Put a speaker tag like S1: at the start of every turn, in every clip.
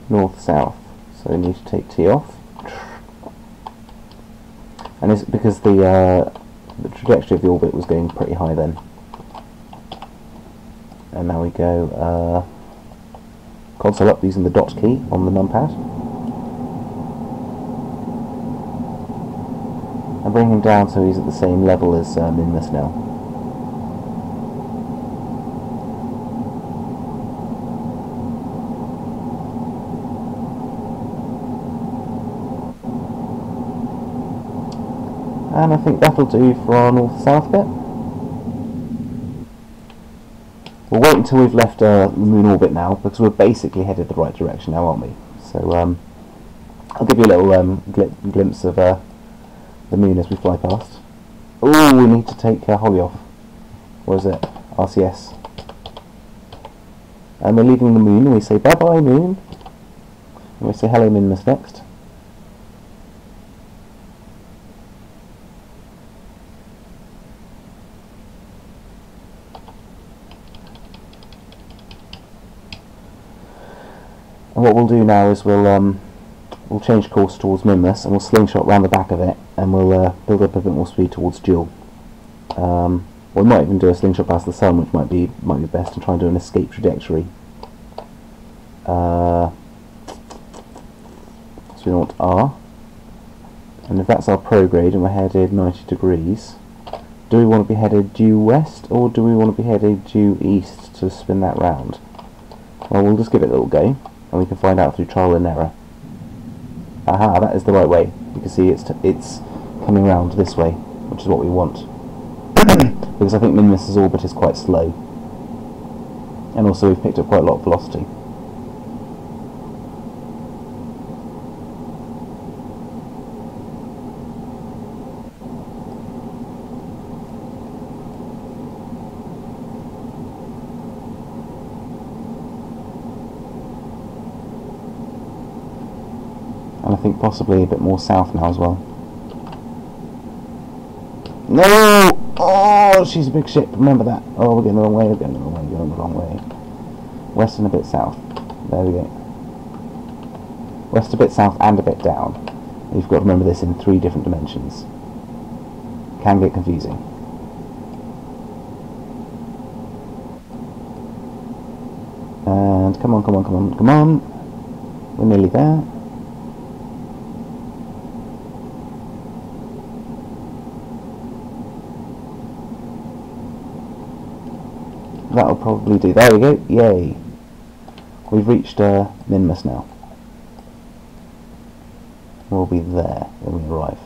S1: north-south. So we need to take T off. And it's because the trajectory of the orbit was going pretty high then. And now we go console up using the dot key on the numpad. And bring him down so he's at the same level as Minmus now. And I think that'll do for our north-south bit. We'll wait until we've left the moon orbit now, because we're basically headed the right direction now, aren't we? So I'll give you a little glimpse of the moon as we fly past. Oh, we need to take Holly off. What is it? RCS. And we're leaving the moon, and we say bye-bye moon. And we say hello Minmus next. And what we'll do now is we'll change course towards Minmus, and we'll slingshot round the back of it, and we'll build up a bit more speed towards Joule. We might even do a slingshot past the sun, which might be best, and try and do an escape trajectory. So we want R, and if that's our prograde and we're headed 90 degrees, do we want to be headed due west, or do we want to be headed due east to spin that round? Well, we'll just give it a little go, and we can find out through trial and error. Aha, that is the right way. You can see it's coming round this way, which is what we want. Because I think Minmus's orbit is quite slow. And also we've picked up quite a lot of velocity. And I think possibly a bit more south now as well. No! Oh, she's a big ship, remember that. Oh, we're going the wrong way, we're going the wrong way, we're going the wrong way. West and a bit south. There we go. West a bit south and a bit down. You've got to remember this in 3 different dimensions. Can get confusing. And come on, come on, come on, come on. We're nearly there. That'll probably do. There we go. Yay. We've reached Minmus now. We'll be there when we arrive.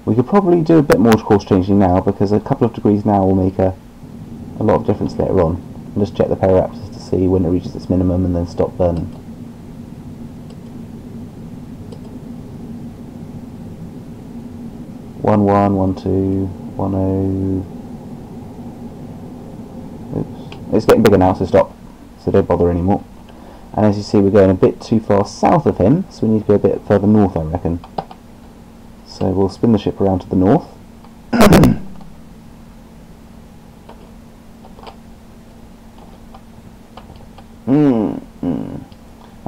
S1: We could probably do a bit more course changing now, because a couple of degrees now will make a lot of difference later on. And just check the periapsis to see when it reaches its minimum and then stop burning. One, 1, 2, 1, 0. It's getting bigger now, so stop. So don't bother anymore. And as you see, we're going a bit too far south of him, so we need to go a bit further north, I reckon. So we'll spin the ship around to the north. I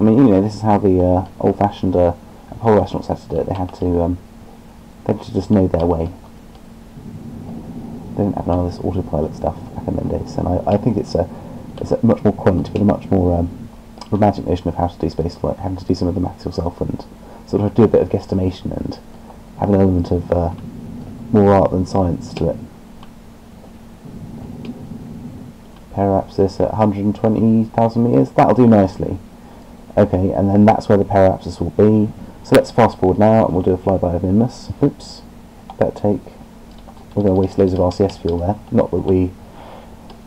S1: mean, you know, this is how the old-fashioned Apollo astronauts had to do it. They had to just know their way. They didn't have none of this autopilot stuff back in them days, and I think it's a much more quaint, but a much more romantic notion of how to do spaceflight, having to do some of the maths yourself and sort of do a bit of guesstimation and have an element of more art than science to it. Periapsis at 120,000 metres, that'll do nicely. Okay, and then that's where the periapsis will be. So let's fast forward now, and we'll do a flyby of Minmus. Oops, better take. We're going to waste loads of RCS fuel there. Not that we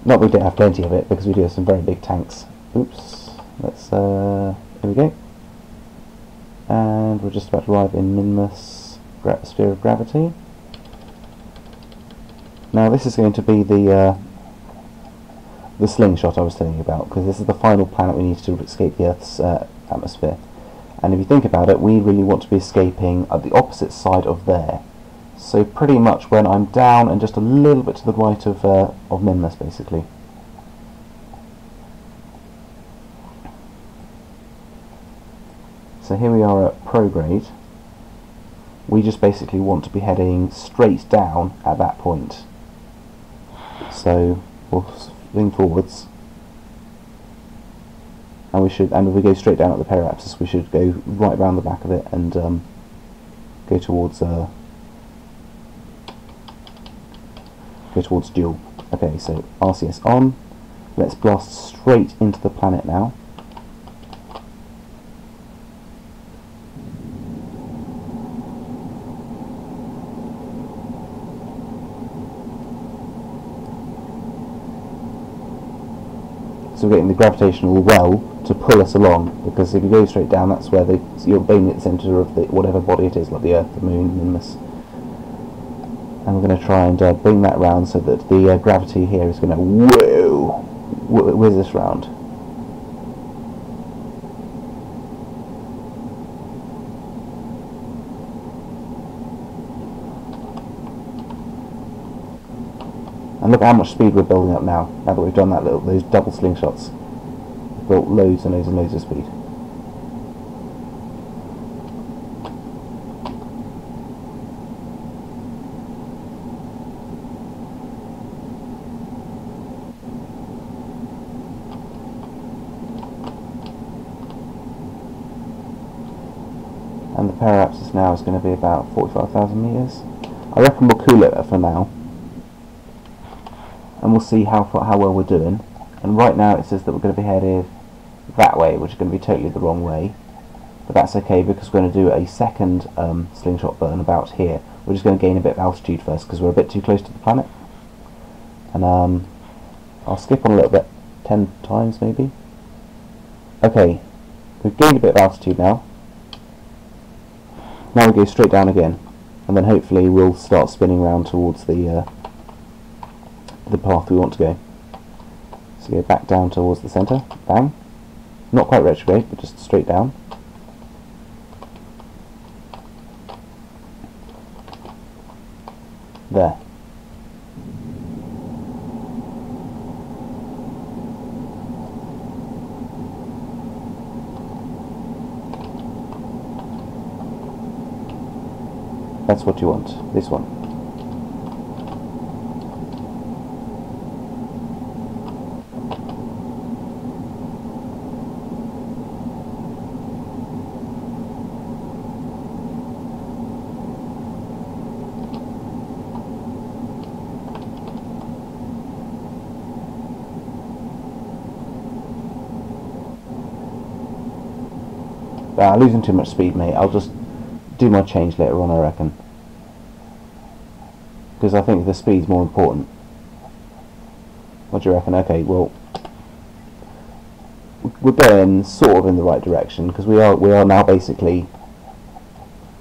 S1: don't have plenty of it, because we do have some very big tanks. Oops. Let's here we go. And we're just about to arrive in Minmus sphere of gravity. Now this is going to be the slingshot I was telling you about, because this is the final planet we need to escape the Earth's atmosphere. And if you think about it, we really want to be escaping at the opposite side of there. So pretty much when I'm down and just a little bit to the right of Minmus, basically. so here we are at prograde. We just basically want to be heading straight down at that point. So we'll swing forwards, and if we go straight down at the periapsis, we should go right round the back of it and go towards dual. Okay, so RCS on. Let's blast straight into the planet now. So we're getting the gravitational well to pull us along, because if you go straight down, that's where you're aiming at the centre of whatever body it is, like the Earth, the Moon, Nimbus. And we're going to try and bring that round so that the gravity here is going to whiz us round. And look at how much speed we're building up now that we've done those double slingshots. We've built loads and loads and loads of speed. And the periapsis now is going to be about 45,000 metres. I reckon we'll cool it for now, and we'll see how well we're doing. And right now it says that we're going to be headed that way, which is going to be totally the wrong way, but that's okay because we're going to do a second slingshot burn about here. We're just going to gain a bit of altitude first because we're a bit too close to the planet. And I'll skip on a little bit, 10 times maybe. Okay, we've gained a bit of altitude now. Now we go straight down again, and then hopefully we'll start spinning round towards the path we want to go. So go back down towards the centre, bang. Not quite retrograde, but just straight down. There. That's what you want, this one. Losing too much speed, mate. I'll just do my change later on, I reckon, because I think the speed's more important. What do you reckon? Okay, well, we're going sort of in the right direction, because we are now basically,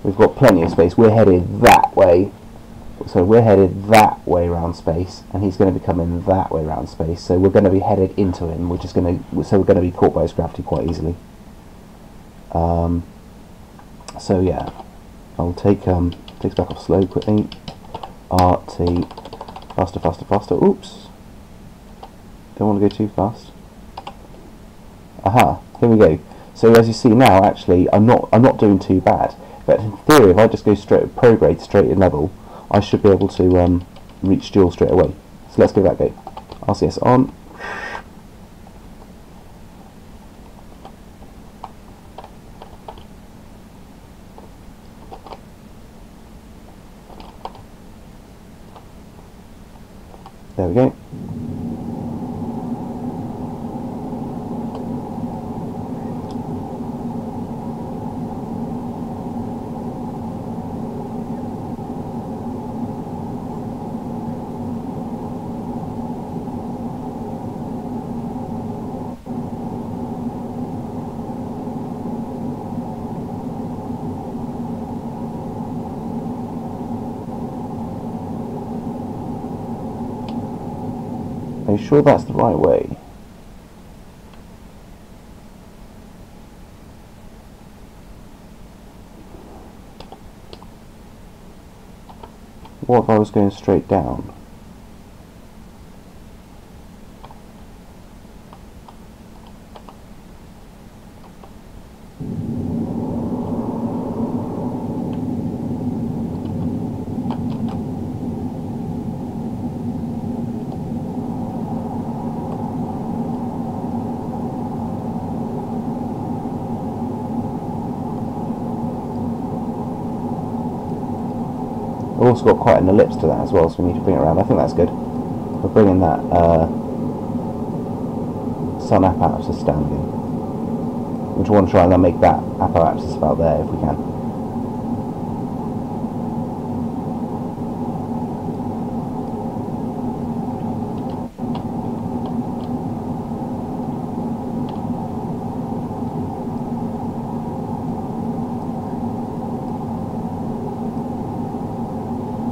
S1: we've got plenty of space. We're headed that way, so we're headed that way around space, and he's going to be coming that way around space. So we're going to be headed into him. We're going to be caught by his gravity quite easily. So yeah, I'll take takes back off slow quickly. RT, faster, faster, faster. Oops, don't want to go too fast. Aha, here we go. So as you see now, actually, I'm not doing too bad. But in theory, if I just go straight prograde, straight in level, I should be able to reach dual straight away. So let's give that a go. RCS on. There we go. Are you sure that's the right way? What if I was going straight down? We've also got quite an ellipse to that as well, so we need to bring it around. I think that's good. We're bringing that sun apparatus standing. We just want to try and make that apparatus about there if we can.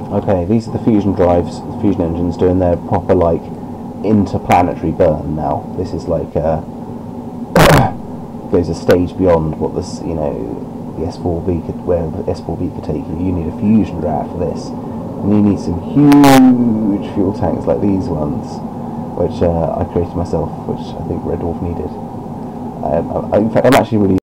S1: Okay, these are the fusion drives, the fusion engines doing their proper like interplanetary burn now. This is like goes a stage beyond what this, you know, the S4B could, where the S4B could take you. You need a fusion drive for this, and you need some huge fuel tanks like these ones, which I created myself, which I think Red Dwarf needed. In fact, I'm actually really